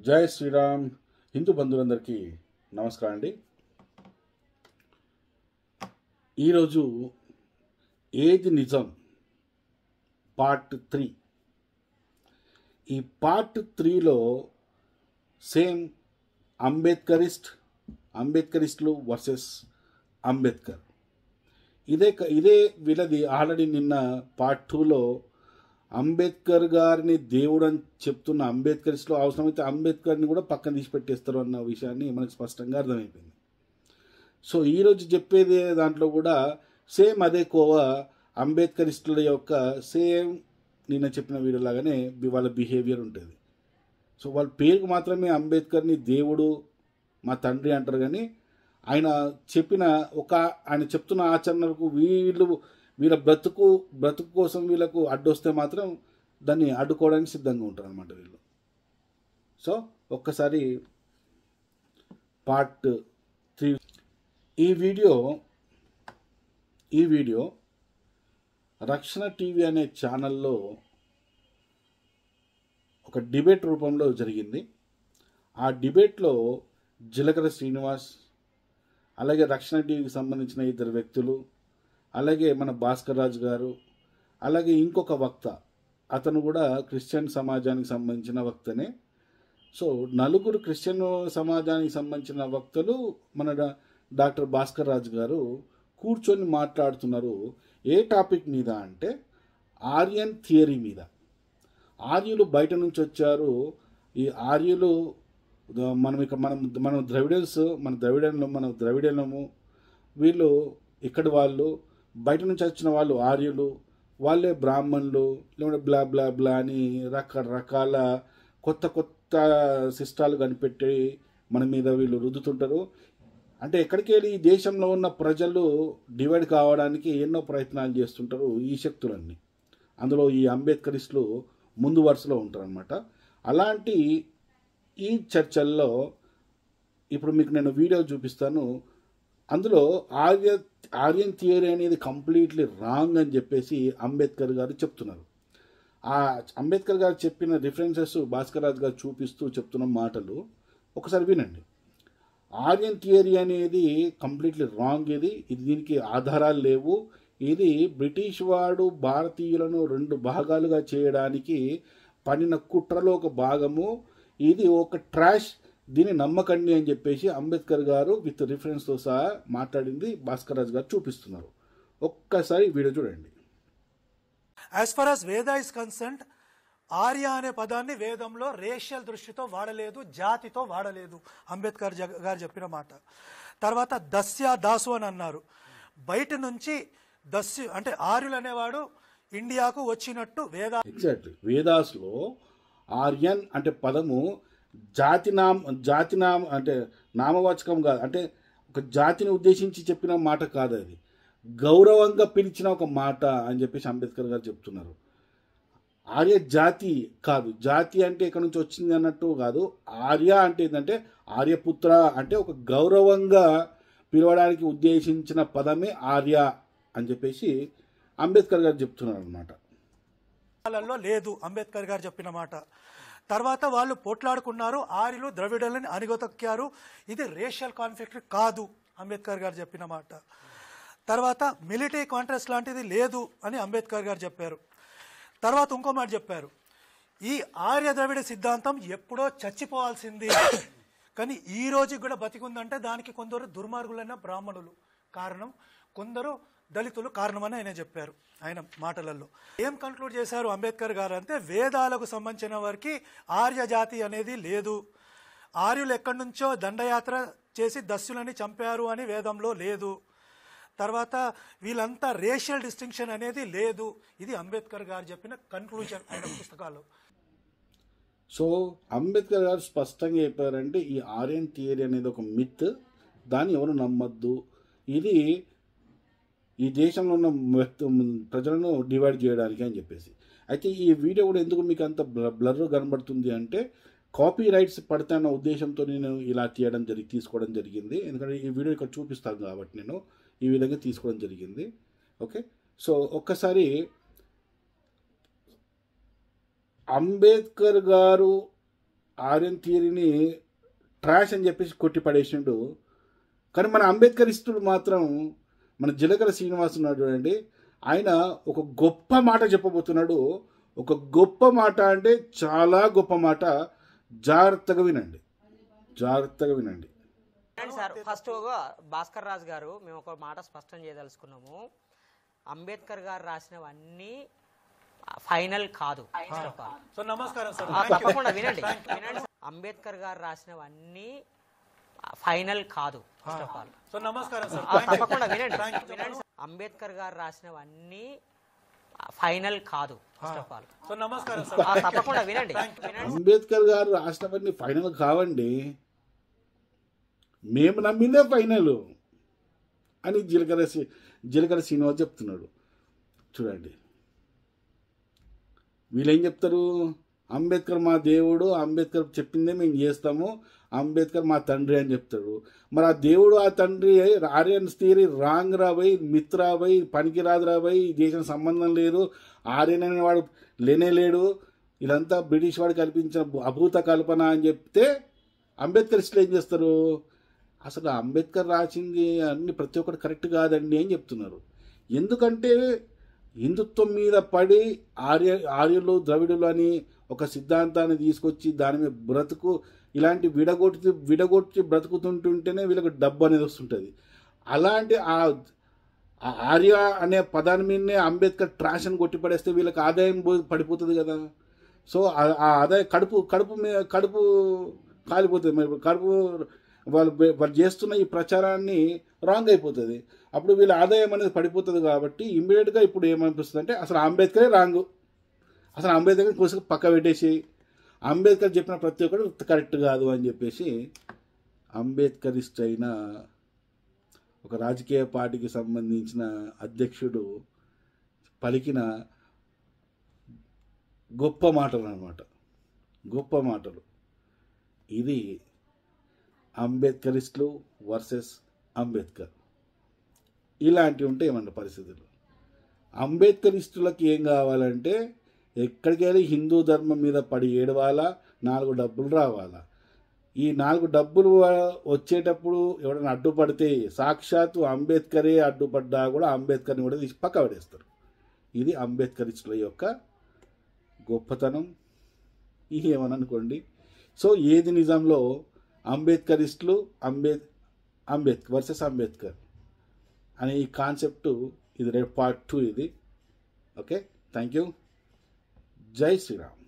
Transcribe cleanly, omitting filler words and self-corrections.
జై శ్రీరామ్. హిందూ బంధువులందరికీ నమస్కారం అండి. ఈరోజు ఏది నిజం పార్ట్ 3. ఈ పార్ట్ 3లో సేమ్ అంబేద్కరిస్టులు వర్సెస్ అంబేద్కర్. ఇదే వీళ్ళది. ఆల్రెడీ నిన్న పార్ట్ 2లో అంబేద్కర్ గారిని దేవుడు అని చెప్తున్న అంబేద్కరిస్టులు అవసరమైతే అంబేద్కర్ని కూడా పక్కన తీసి పెట్టేస్తారు అన్న విషయాన్ని మనకు స్పష్టంగా అర్థమైపోయింది. సో ఈరోజు చెప్పేది దాంట్లో కూడా సేమ్ అదే కోవా అంబేద్కరిస్టుల యొక్క సేమ్ నిన్న చెప్పిన వీడియోలాగానే వాళ్ళ బిహేవియర్ ఉంటుంది. సో వాళ్ళ పేరుకు మాత్రమే అంబేద్కర్ని దేవుడు మా తండ్రి అంటారు, కానీ ఆయన చెప్తున్న ఆచరణలకు వీళ్ళ బ్రతుకు కోసం వీళ్ళకు అడ్డొస్తే మాత్రం దాన్ని అడ్డుకోవడానికి సిద్ధంగా ఉంటారు అన్నమాట వీళ్ళు. సో ఒక్కసారి పార్ట్ 3 ఈ వీడియో రక్షణ టీవీ అనే ఛానల్లో ఒక డిబేట్ రూపంలో జరిగింది. ఆ డిబేట్లో జిలకర శ్రీనివాస్, అలాగే రక్షణ టీవీకి సంబంధించిన ఇద్దరు వ్యక్తులు, అలాగే మన భాస్కర్ రాజు గారు, అలాగే ఇంకొక వక్త, అతను కూడా క్రిస్టియన్ సమాజానికి సంబంధించిన వక్తనే. సో నలుగురు క్రిస్టియన్ సమాజానికి సంబంధించిన వక్తలు మన డాక్టర్ భాస్కర్ రాజు గారు కూర్చొని మాట్లాడుతున్నారు. ఏ టాపిక్ మీద అంటే ఆర్యన్ థియరీ మీద. ఆర్యులు బయట నుంచి వచ్చారు. ఈ ఆర్యులు మనం ద్రవిడము, వీళ్ళు ఇక్కడి వాళ్ళు, బయట నుంచి వచ్చిన వాళ్ళు ఆర్యులు, వాళ్ళే బ్రాహ్మణులు, లేకుంటే బ్లా బ్లా బ్లా అని రకరకాల కొత్త శిష్టాలు కనిపెట్టి మన మీద వీళ్ళు రుద్దుతుంటారు. అంటే ఎక్కడికి వెళ్ళి ఈ దేశంలో ఉన్న ప్రజలు డివైడ్ కావడానికి ఎన్నో ప్రయత్నాలు చేస్తుంటారు ఈ శక్తులన్నీ. అందులో ఈ అంబేద్కరిస్టులు ముందు వరుసలో ఉంటారనమాట. అలాంటి ఈ చర్చల్లో ఇప్పుడు మీకు నేను వీడియో చూపిస్తాను. అందులో ఆర్యన్ థియరీ అనేది కంప్లీట్లీ రాంగ్ అని చెప్పేసి అంబేద్కర్ గారు చెప్తున్నారు. ఆ అంబేద్కర్ గారు చెప్పిన రిఫరెన్సెస్ భాస్కర్ రాజు గారు చూపిస్తూ చెప్తున్న మాటలు ఒకసారి వినండి. ఆర్యన్ థియరీ అనేది కంప్లీట్లీ రాంగ్. ఇది దీనికి ఆధారాలు లేవు. ఇది బ్రిటిష్ వాడు భారతీయులను 2 భాగాలుగా చేయడానికి పనిన కుట్రలో ఒక భాగము. ఇది ఒక ట్రాష్, దీన్ని నమ్మకండి అని చెప్పేసి అంబేద్కర్ గారు విత్ రిఫరెన్స్తో సహా మాట్లాడింది భాస్కర్ రాజు గారు చూపిస్తున్నారు. ఒక్కసారి వీడియో చూడండి. యాజ్ ఫార్ యాజ్ వేద ఇస్ కన్సర్న్డ్, ఆర్య అనే పదాన్ని వేదంలో రేషియల్ దృష్టితో వాడలేదు, జాతితో వాడలేదు. అంబేద్కర్ గారు చెప్పిన మాట. తర్వాత దాసు అని అన్నారు. బయట నుంచి దస్యు అంటే ఆర్యులు అనేవాడు ఇండియాకు వచ్చినట్టు ఎగ్జాక్ట్లీ వేదాస్లో ఆర్యన్ అంటే పదము జాతి అంటే నామవాచకం కాదు, అంటే ఒక జాతిని ఉద్దేశించి చెప్పిన మాట కాదు, అది గౌరవంగా పిలిచిన ఒక మాట అని చెప్పేసి అంబేద్కర్ గారు చెప్తున్నారు. ఆర్య జాతి కాదు, జాతి అంటే ఎక్కడి నుంచి వచ్చింది అన్నట్టు కాదు. ఆర్య అంటే ఏంటంటే ఆర్యపుత్ర అంటే ఒక గౌరవంగా పిలవడానికి ఉద్దేశించిన పదమే ఆర్య అని చెప్పేసి అంబేద్కర్ గారు చెప్తున్నారు అన్నమాట. లేదు అంబేద్కర్ గారు చెప్పిన మాట. తర్వాత వాళ్ళు పోట్లాడుకున్నారు, ఆర్యులు ద్రవిడులని అణిగొతొక్కారు. ఇది రేషియల్ కాన్ఫ్లిక్ట్ కాదు, అంబేద్కర్ గారు చెప్పిన మాట. తర్వాత మిలిటరీ కాంట్రాస్ట్ లాంటిది లేదు అని అంబేద్కర్ గారు చెప్పారు. తర్వాత ఇంకో మాట చెప్పారు, ఈ ఆర్య ద్రవిడ సిద్ధాంతం ఎప్పుడో చచ్చిపోవాల్సింది, కానీ ఈ రోజుకి కూడా బతికుందంటే దానికి కొందరు దుర్మార్గులైన బ్రాహ్మణులు కారణం, కొందరు దళితులు కారణమని ఆయన చెప్పారు ఆయన మాటలలో. ఏం కన్క్లూడ్ చేశారు అంబేద్కర్ గారు అంటే, వేదాలకు సంబంధించిన వారికి ఆర్య జాతి అనేది లేదు, ఆర్యులు ఎక్కడి నుంచో దండయాత్ర చేసి దస్యులని చంపారు అని వేదంలో లేదు, తర్వాత వీళ్ళంతా రేషియల్ డిస్టింక్షన్ అనేది లేదు. ఇది అంబేద్కర్ గారు చెప్పిన కన్క్లూజన్ ఆయన పుస్తకాలు. సో అంబేద్కర్ గారు స్పష్టంగా చెప్పారంటే ఈ ఆర్యన్ థియరీ అనేది ఒక మిత్, దాన్ని ఎవరు నమ్మద్దు, ఇది ఈ దేశంలో ఉన్న ప్రజలను డివైడ్ చేయడానికి అని చెప్పేసి. అయితే ఈ వీడియో కూడా ఎందుకు మీకు అంత బ్లర్ కనబడుతుంది అంటే, కాపీ రైట్స్ పడతాన్న ఉద్దేశంతో నేను ఇలా తీసుకోవడం జరిగింది. ఎందుకంటే ఈ వీడియో ఇక్కడ చూపిస్తాను కాబట్టి నేను ఈ విధంగా తీసుకోవడం జరిగింది. ఓకే, సో ఒక్కసారి అంబేద్కర్ గారు ఆర్యన్ థియరీని ట్రాష్ అని చెప్పేసి కొట్టి పడేసిండు. కానీ మన అంబేద్కరిస్టుడు మాత్రం, మన జీలకర్ర శ్రీనివాస్ ఉన్నాడు చూడండి, ఆయన ఒక గొప్ప మాట చెప్పబోతున్నాడు. ఒక గొప్ప మాట అంటే చాలా గొప్ప మాట. జాగ్రత్తగా వినండి, జాగ్రత్తగా వినండి. సార్ ఫస్ట్ భాస్కర్ రాజు గారు, మేము ఒక మాట స్పష్టం చేయదలుచుకున్నాము. అంబేద్కర్ గారు రాసినవన్నీ ఫైనల్ కాదు. సో నమస్కారం సార్. తప్పకుండా వినండి. అంబేద్కర్ గారు రాసినవన్నీ ఫైనల్ కాదు. సో నమస్కారం సార్. తప్పకుండా వినండి. అంబేద్కర్ గారు రాసినవన్నీ ఫైనల్ కాదు. సో నమస్కారం సార్. తప్పకుండా వినండి. అంబేద్కర్ గారు రాసినవన్నీ ఫైనల్ కావండి, మేము నమ్మిందే ఫైనల్ అని జీలకర్ర శ్రీనివాస్ చెప్తున్నాడు. చూడండి, వీళ్ళేం చెప్తారు, అంబేద్కర్ మా దేవుడు, అంబేద్కర్ చెప్పిందే మేము చేస్తాము, అంబేద్కర్ మా తండ్రి అని చెప్తాడు. మరి ఆ దేవుడు ఆ తండ్రి ఆర్యన్ థియరీ రాంగ్ రాబోయి, మిత్ రాబోయి, పనికి రాదు రాబోయి, ఈ దేశం సంబంధం లేదు, ఆర్యన్ అనేవాడు లేనేలేడు, ఇదంతా బ్రిటిష్ వాడు కల్పించిన అభూత కల్పన అని చెప్తే అంబేద్కరిస్టులు ఏం చేస్తారు, అసలు అంబేద్కర్ రాసింది అన్ని ప్రతి ఒక్కటి కరెక్ట్ కాదండి అని చెప్తున్నారు. ఎందుకంటే హిందుత్వం మీద పడి ఆర్యులు ద్రవిడులు అని ఒక సిద్ధాంతాన్ని తీసుకొచ్చి దాని మీద బ్రతుకు ఇలాంటి విడగొట్టి బ్రతుకుతుంటుంటేనే వీళ్ళకి డబ్బు అనేది వస్తుంటుంది. అలాంటి ఆ ఆర్య అనే పదాన్ని మీదనే అంబేద్కర్ ట్రాష్ అని కొట్టి పడేస్తే వీళ్ళకి ఆదాయం పడిపోతుంది కదా. సో ఆ ఆదాయం కడుపు కాలిపోతుంది. మరి కడుపు వాళ్ళు చేస్తున్న ఈ ప్రచారాన్ని రాంగ్ అయిపోతుంది. అప్పుడు వీళ్ళ ఆదాయం అనేది పడిపోతుంది. కాబట్టి ఇమ్మీడియట్గా ఇప్పుడు ఏమనిపిస్తుంది అంటే అసలు అంబేద్కరే రాంగు, అసలు అంబేద్కర్ కోసం పక్క పెట్టేసి అంబేద్కర్ చెప్పిన ప్రతి ఒక్కటి కరెక్ట్ కాదు అని చెప్పేసి అంబేద్కరిస్ట్ అయిన ఒక రాజకీయ పార్టీకి సంబంధించిన అధ్యక్షుడు పలికిన గొప్ప మాటలు అన్నమాట, గొప్ప మాటలు. ఇది అంబేద్కరిస్టులు వర్సెస్ అంబేద్కర్. ఇలాంటివి ఉంటాయి ఏమన్నా పరిస్థితులు. అంబేద్కరిస్టులకు ఏం కావాలంటే ఎక్కడికి వెళ్ళి హిందూ ధర్మం మీద పడి ఏడవాలా, 4 డబ్బులు రావాలా. ఈ 4 డబ్బులు వచ్చేటప్పుడు ఎవరైనా అడ్డుపడితే సాక్షాత్తు అంబేద్కరే అడ్డుపడ్డా కూడా అంబేద్కర్ని కూడా తీసి పక్క పడేస్తారు. ఇది అంబేద్కరిస్టుల యొక్క గొప్పతనం. ఇది ఏమని అనుకోండి. సో ఏది నిజంలో అంబేద్కరిస్టులు అంబేద్కర్ వర్సెస్ అంబేద్కర్ అనే ఈ కాన్సెప్టు ఇది పార్ట్ 2 ఇది. Okay, thank you. జై శ్రీరామ్.